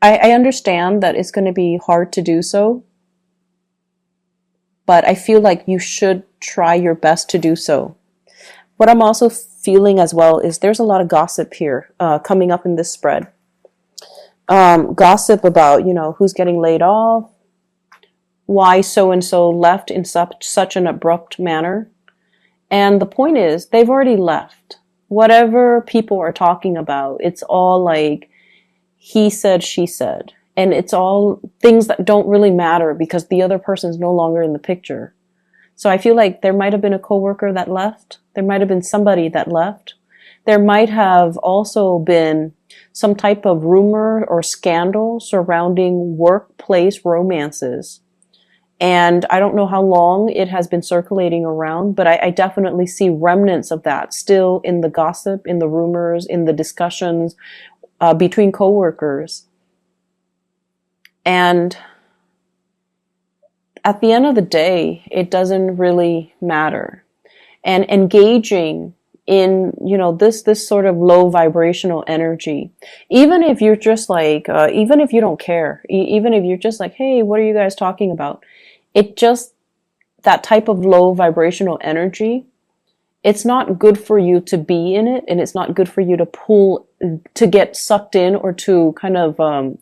I understand that it's going to be hard to do so, but I feel like you should try your best to do so. What I'm also feeling as well is there's a lot of gossip here coming up in this spread. Gossip about, who's getting laid off, why so-and-so left in such an abrupt manner. And the point is, they've already left. Whatever people are talking about, it's all like he said, she said. And it's all things that don't really matter because the other person is no longer in the picture. So I feel like there might have been a coworker that left. There might have been somebody that left. There might have also been some type of rumor or scandal surrounding workplace romances. And I don't know how long it has been circulating around, but I definitely see remnants of that still in the gossip, in the rumors, in the discussions between coworkers. And at the end of the day, it doesn't really matter. And engaging in, this sort of low vibrational energy, even if you're just like, even if you don't care, even if you're just like, hey, what are you guys talking about? It just, that type of low vibrational energy, it's not good for you to be in it, and it's not good for you to get sucked in or to kind of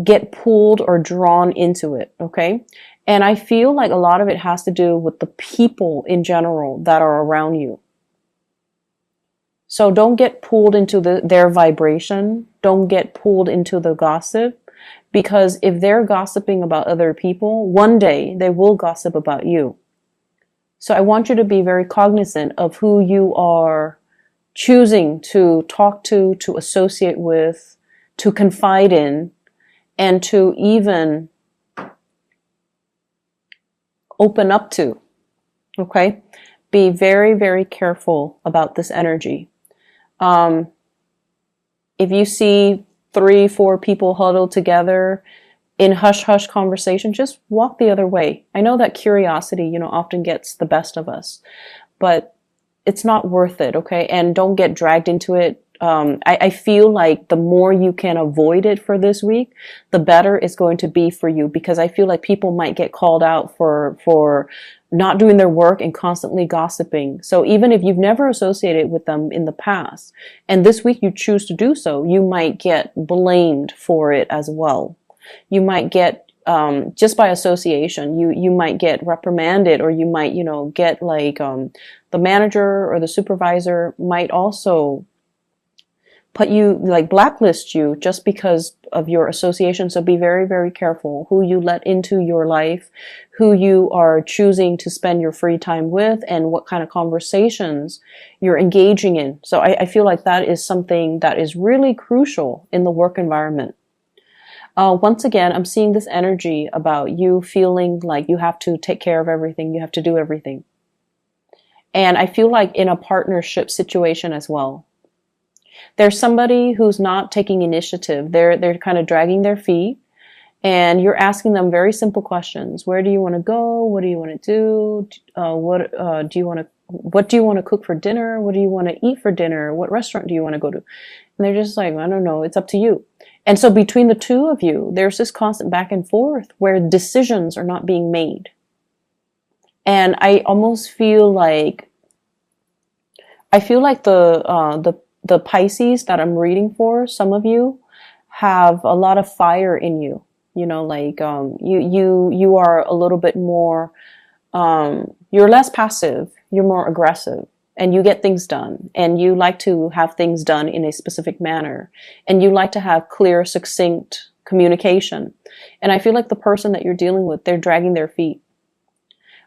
get pulled or drawn into it, okay? And I feel like a lot of it has to do with the people in general that are around you. So don't get pulled into their vibration. Don't get pulled into the gossip. Because if they're gossiping about other people, one day they will gossip about you. So I want you to be very cognizant of who you are choosing to talk to associate with, to confide in, and to even open up to. Okay? Be very, very careful about this energy. If you see 3-4 people huddled together in hush-hush conversation, just walk the other way. I know that curiosity, often gets the best of us, but it's not worth it, okay? And don't get dragged into it. I feel like the more you can avoid it for this week, the better it's going to be for you, because I feel like people might get called out for not doing their work and constantly gossiping. So even if you've never associated with them in the past, and this week you choose to do so, you might get blamed for it as well. You might get, just by association, you might get reprimanded, or you might, get like, the manager or the supervisor might also put you, like, blacklist you just because of your association. So be very, very careful who you let into your life, who you are choosing to spend your free time with, and what kind of conversations you're engaging in. So I feel like that is something that is really crucial in the work environment. Once again, I'm seeing this energy about you feeling like you have to take care of everything, you have to do everything. And I feel like in a partnership situation as well, there's somebody who's not taking initiative. They're kind of dragging their feet, and you're asking them very simple questions. Where do you want to go? What do you want to do? What do you want to cook for dinner? What do you want to eat for dinner? What restaurant do you want to go to? And they're just like, I don't know. It's up to you. And so between the two of you, there's this constant back and forth where decisions are not being made. And I almost feel like, the Pisces that I'm reading for, some of you have a lot of fire in you. You are a little bit more, you're less passive, you're more aggressive, and you get things done, and you like to have things done in a specific manner, and you like to have clear, succinct communication. And I feel like the person that you're dealing with, they're dragging their feet.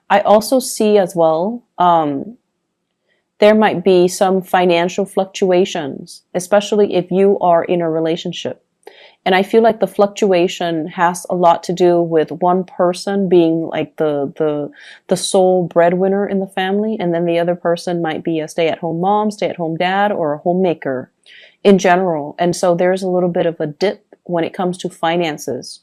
I also see as well, there might be some financial fluctuations, especially if you are in a relationship. And I feel like the fluctuation has a lot to do with one person being like the sole breadwinner in the family, and then the other person might be a stay-at-home mom, stay-at-home dad, or a homemaker in general. And so there's a little bit of a dip when it comes to finances.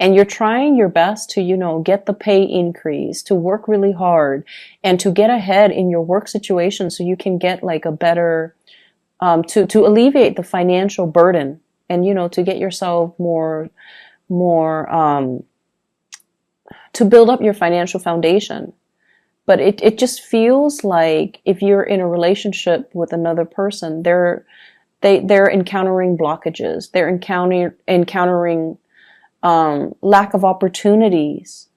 And you're trying your best to, get the pay increase, to work really hard, and to get ahead in your work situation so you can get like a better, to alleviate the financial burden. and, to get yourself more, to build up your financial foundation. But it just feels like if you're in a relationship with another person, they're encountering blockages. They're encountering lack of opportunities.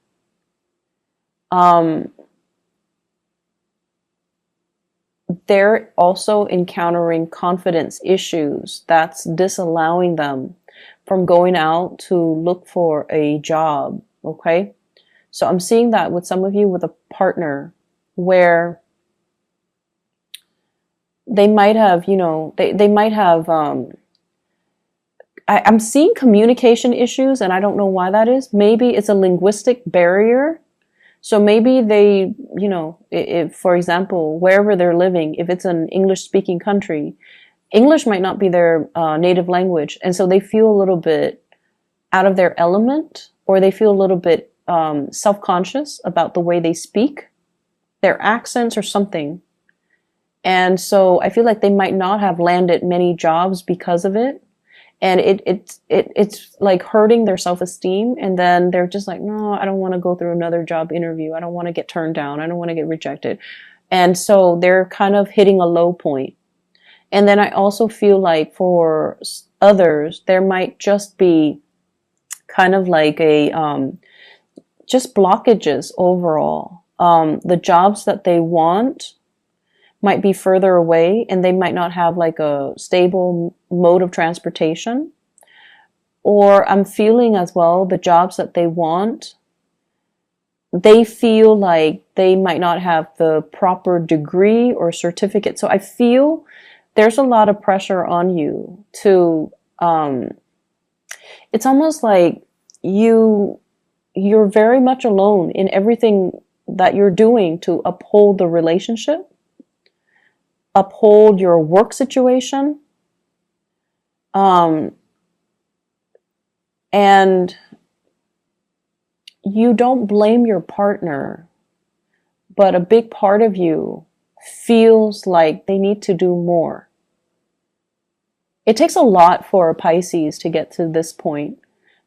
They're also encountering confidence issues that's disallowing them from going out to look for a job. Okay. So I'm seeing that with some of you with a partner where they might have, they might have, I'm seeing communication issues, and I don't know why that is. Maybe it's a linguistic barrier. So maybe they, if, for example, wherever they're living, if it's an English speaking country, English might not be their native language. And so they feel a little bit out of their element, or they feel a little bit self-conscious about the way they speak, their accents or something. And so I feel like they might not have landed many jobs because of it. And it's like hurting their self-esteem. And then they're just like, no, I don't want to go through another job interview. I don't want to get turned down. I don't want to get rejected. And so they're kind of hitting a low point. And then I also feel like for others, there might just be kind of like just blockages overall. The jobs that they want might be further away, and they might not have like a stable mode of transportation. Or I'm feeling as well, the jobs that they want, they feel like they might not have the proper degree or certificate. So I feel there's a lot of pressure on you to, it's almost like you're very much alone in everything that you're doing to uphold the relationship, uphold your work situation, and you don't blame your partner, but a big part of you feels like they need to do more. It takes a lot for a Pisces to get to this point,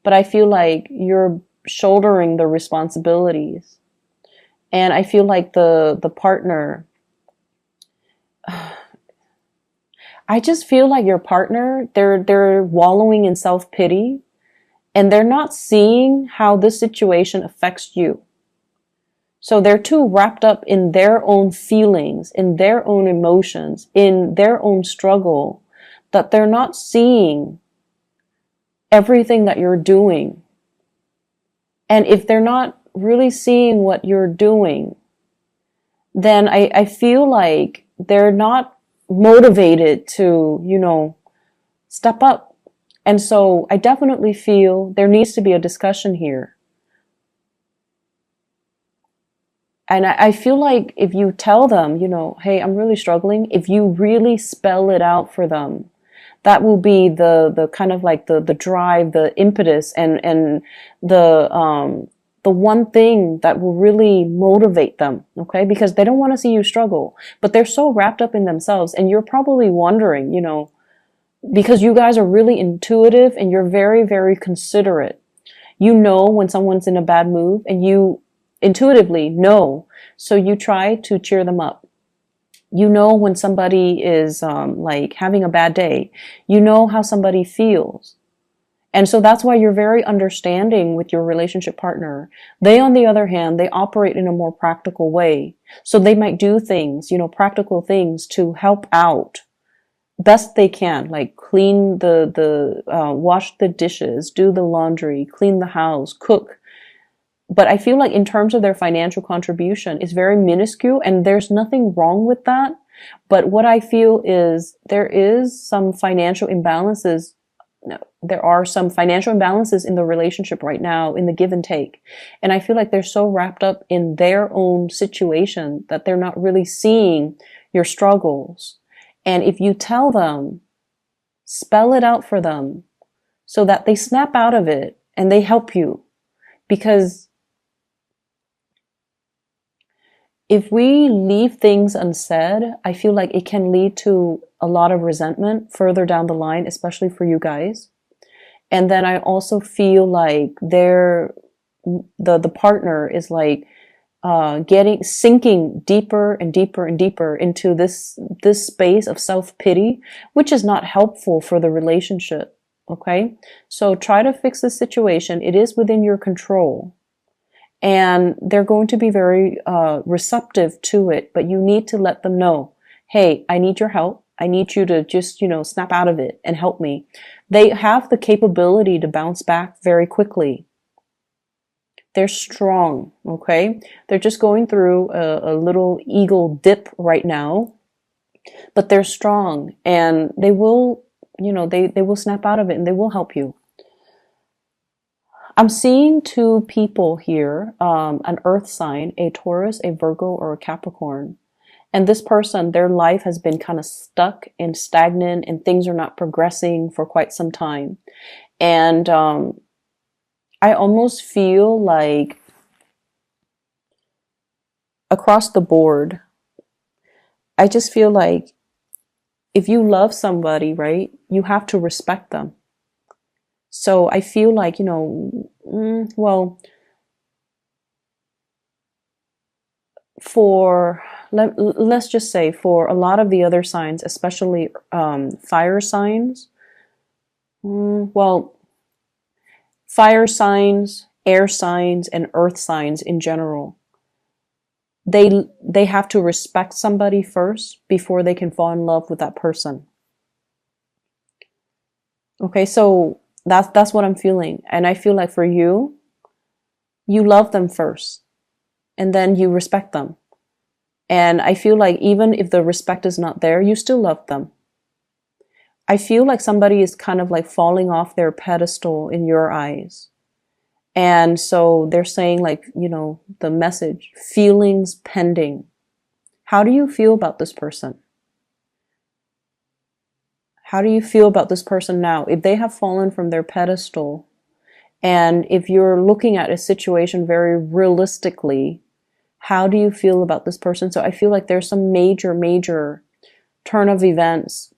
but I feel like you're shouldering the responsibilities. And I feel like the partner, I just feel like your partner, they're wallowing in self-pity, and they're not seeing how this situation affects you. So they're too wrapped up in their own feelings, in their own emotions, in their own struggle, that they're not seeing everything that you're doing. And if they're not really seeing what you're doing, then I feel like they're not motivated to, step up. And so I definitely feel there needs to be a discussion here. And I feel like if you tell them, hey, I'm really struggling, if you really spell it out for them, that will be the kind of like the drive, the impetus, and the one thing that will really motivate them, okay? Because they don't want to see you struggle, but they're so wrapped up in themselves. And you're probably wondering, because you guys are really intuitive and you're very, very considerate. You know when someone's in a bad mood, and you intuitively know. So you try to cheer them up. You know when somebody is like having a bad day. You know how somebody feels. And so that's why you're very understanding with your relationship partner. They, on the other hand, they operate in a more practical way. So they might do things, practical things to help out best they can, like clean wash the dishes, do the laundry, clean the house, cook. But I feel like in terms of their financial contribution, it's very minuscule, and there's nothing wrong with that. But what I feel is there is some financial imbalances. There are some financial imbalances in the relationship right now, in the give and take. And I feel like they're so wrapped up in their own situation that they're not really seeing your struggles. And if you tell them, spell it out for them so that they snap out of it and they help you. Because if we leave things unsaid, I feel like it can lead to a lot of resentment further down the line, especially for you guys. And then I also feel like the partner is like sinking deeper and deeper and deeper into this space of self-pity, which is not helpful for the relationship. Okay, so try to fix the situation. It is within your control, and they're going to be very receptive to it, but you need to let them know, hey, I need your help. I need you to just, snap out of it and help me. They have the capability to bounce back very quickly. They're strong, okay? They're just going through a little eagle dip right now, but they're strong, and they will, they will snap out of it, and they will help you. I'm seeing two people here, an earth sign, a Taurus, a Virgo, or a Capricorn. And this person, their life has been kind of stuck and stagnant, and things are not progressing for quite some time. And I almost feel like across the board, I just feel like if you love somebody, right, you have to respect them. So I feel like, let's just say for a lot of the other signs, especially fire signs, fire signs, air signs, and earth signs in general, they have to respect somebody first before they can fall in love with that person. Okay, so that's what I'm feeling. And I feel like for you love them first, and then you respect them. And I feel like even if the respect is not there, you still love them. I feel like somebody is kind of like falling off their pedestal in your eyes. And so they're saying, like, the message, feelings pending. How do you feel about this person? How do you feel about this person now? If they have fallen from their pedestal, and if you're looking at a situation very realistically, how do you feel about this person? So I feel like there's some major turn of events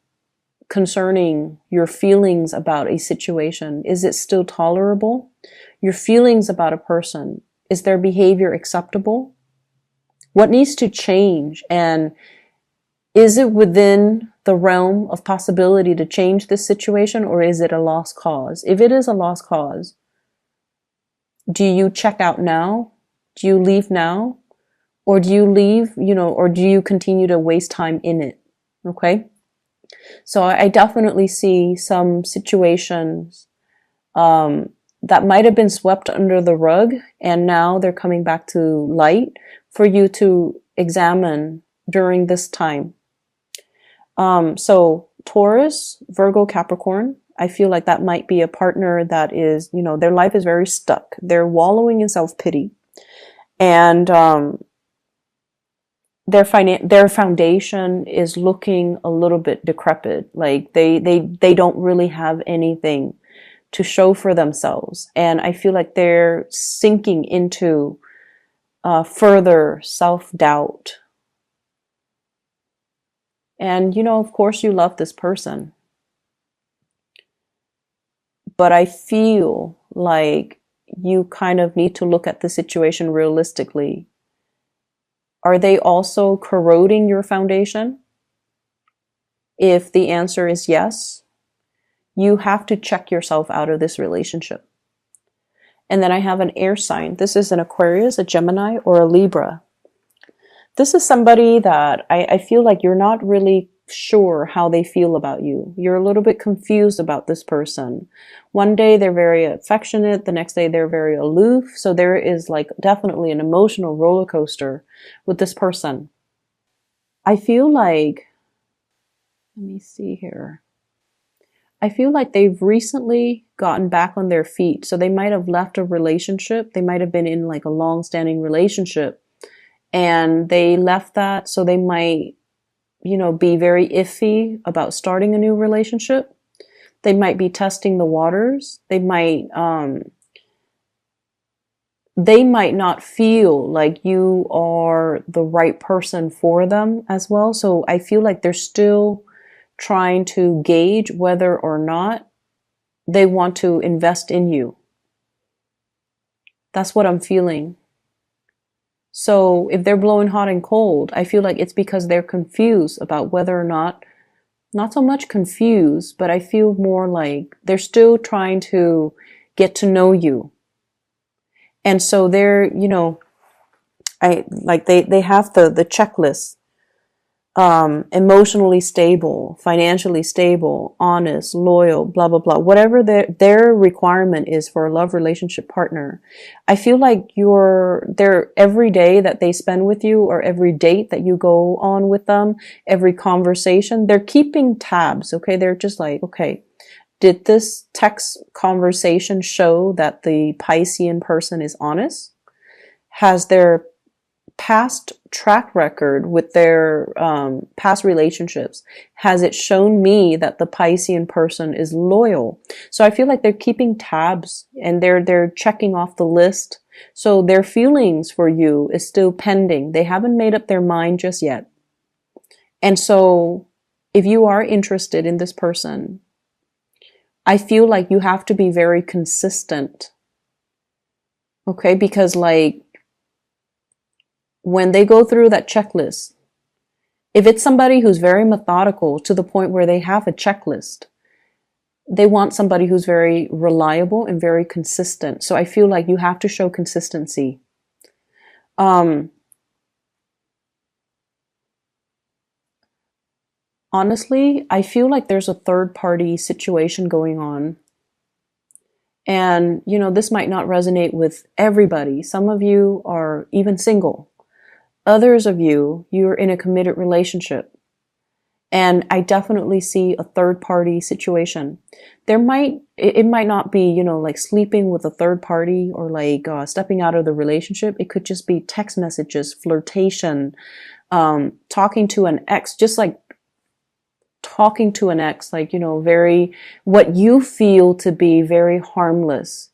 concerning your feelings about a situation. Is it still tolerable? Your feelings about a person, is their behavior acceptable? What needs to change? And is it within the realm of possibility to change this situation, or is it a lost cause? If it is a lost cause, do you check out now? Do you leave now? Or do you leave, or do you continue to waste time in it? Okay? So I definitely see some situations that might have been swept under the rug, and now they're coming back to light for you to examine during this time. So Taurus, Virgo, Capricorn, I feel like that might be a partner that is, their life is very stuck. They're wallowing in self-pity, and their foundation is looking a little bit decrepit. Like they don't really have anything to show for themselves. And I feel like they're sinking into further self-doubt. And, of course you love this person. But I feel like you kind of need to look at the situation realistically. Are they also corroding your foundation? If the answer is yes, you have to check yourself out of this relationship. And then I have an air sign. This is an Aquarius, a Gemini, or a Libra. This is somebody that I feel like you're not really sure how they feel about you. You're a little bit confused about this person. One day they're very affectionate, the next day they're very aloof. So there is like definitely an emotional roller coaster with this person. I feel like, let me see here. I feel like they've recently gotten back on their feet. So they might have left a relationship. They might have been in like a long-standing relationship, and they left that. So they might, be very iffy about starting a new relationship. They might be testing the waters. They might not feel like you are the right person for them as well. So I feel like they're still trying to gauge whether or not they want to invest in you. That's what I'm feeling. So if they're blowing hot and cold, I feel like it's because they're confused about whether or not so much confused, but I feel more like they're still trying to get to know you. And so they're, they have the checklist. Emotionally stable, financially stable, honest, loyal, blah, blah, blah. Whatever their requirement is for a love relationship partner. I feel like they're every day that they spend with you, or every date that you go on with them, every conversation, they're keeping tabs. Okay. They're just like, okay, did this text conversation show that the Piscean person is honest? Has their past track record with their past relationships, has it shown me that the Piscean person is loyal? So I feel like they're keeping tabs, and they're checking off the list. So their feelings for you is still pending. They haven't made up their mind just yet. And so if you are interested in this person, I feel like you have to be very consistent. Okay, because like, when they go through that checklist, if it's somebody who's very methodical to the point where they have a checklist, they want somebody who's very reliable and very consistent. So I feel like you have to show consistency. Honestly, I feel like there's a third party situation going on. And, this might not resonate with everybody. Some of you are even single. Others of you're in a committed relationship. And I definitely see a third party situation. It might not be, like sleeping with a third party, or like stepping out of the relationship. It could just be text messages, flirtation, talking to an ex, just like talking to an ex, like, what you feel to be very harmless,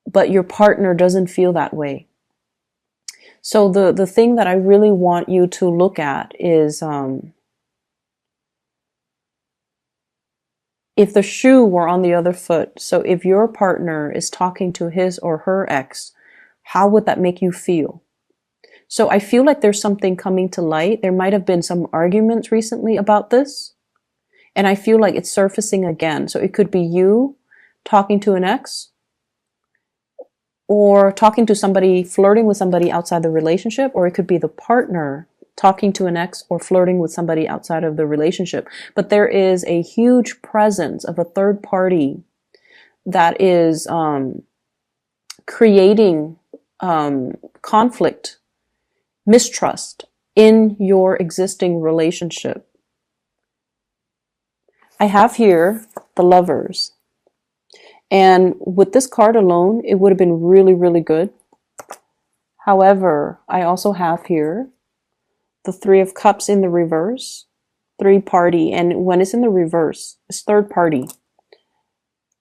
but your partner doesn't feel that way. So the thing that I really want you to look at is, if the shoe were on the other foot. So if your partner is talking to his or her ex, how would that make you feel? So I feel like there's something coming to light. There might have been some arguments recently about this, and I feel like it's surfacing again. So it could be you talking to an ex, or talking to somebody, flirting with somebody outside the relationship, or it could be the partner talking to an ex or flirting with somebody outside of the relationship. But there is a huge presence of a third party that is creating conflict, mistrust in your existing relationship. I have here the Lovers. And with this card alone, it would have been really, really good. However, I also have here the Three of Cups in the reverse, three party. And when it's in the reverse, it's third party.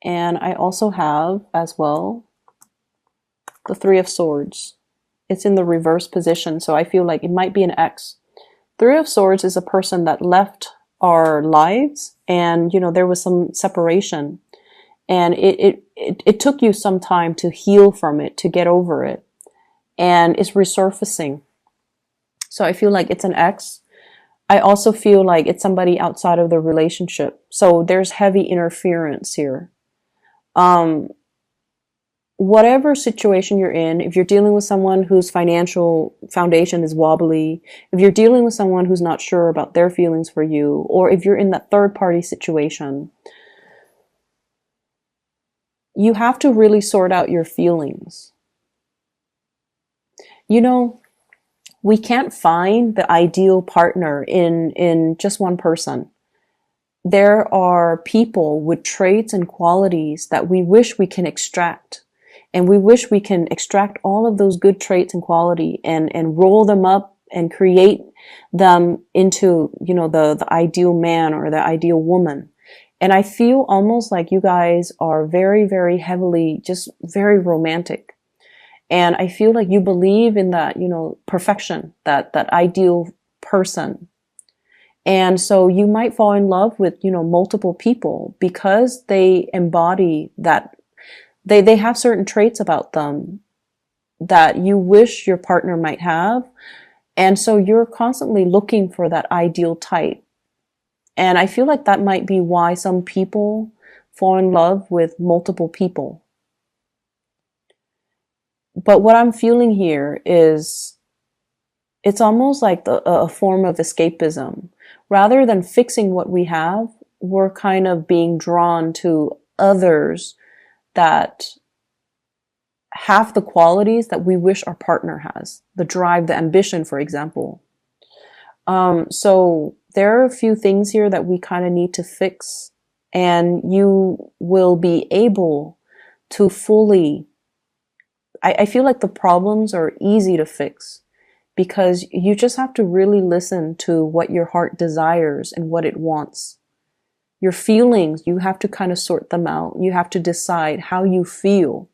And I also have as well the Three of Swords. It's in the reverse position. So I feel like it might be an ex. Three of Swords is a person that left our lives, and, there was some separation. And it took you some time to heal from it, to get over it. And it's resurfacing. So I feel like it's an ex. I also feel like it's somebody outside of the relationship. So there's heavy interference here. Whatever situation you're in, if you're dealing with someone whose financial foundation is wobbly, if you're dealing with someone who's not sure about their feelings for you, or if you're in that third party situation, you have to really sort out your feelings. We can't find the ideal partner in just one person. There are people with traits and qualities that we wish we can extract. And we wish we can extract all of those good traits and quality and roll them up and create them into, the ideal man or the ideal woman. And I feel almost like you guys are very, very heavily, just very romantic. And I feel like you believe in that, perfection, that ideal person. And so you might fall in love with, multiple people because they embody that. They have certain traits about them that you wish your partner might have. And so you're constantly looking for that ideal type. And I feel like that might be why some people fall in love with multiple people. But what I'm feeling here is it's almost like a form of escapism. Rather than fixing what we have, we're kind of being drawn to others that have the qualities that we wish our partner has. The drive, the ambition, for example. So there are a few things here that we kind of need to fix, and you will be able to fully. I feel like the problems are easy to fix because you just have to really listen to what your heart desires and what it wants. Your feelings, you have to kind of sort them out. You have to decide how you feel.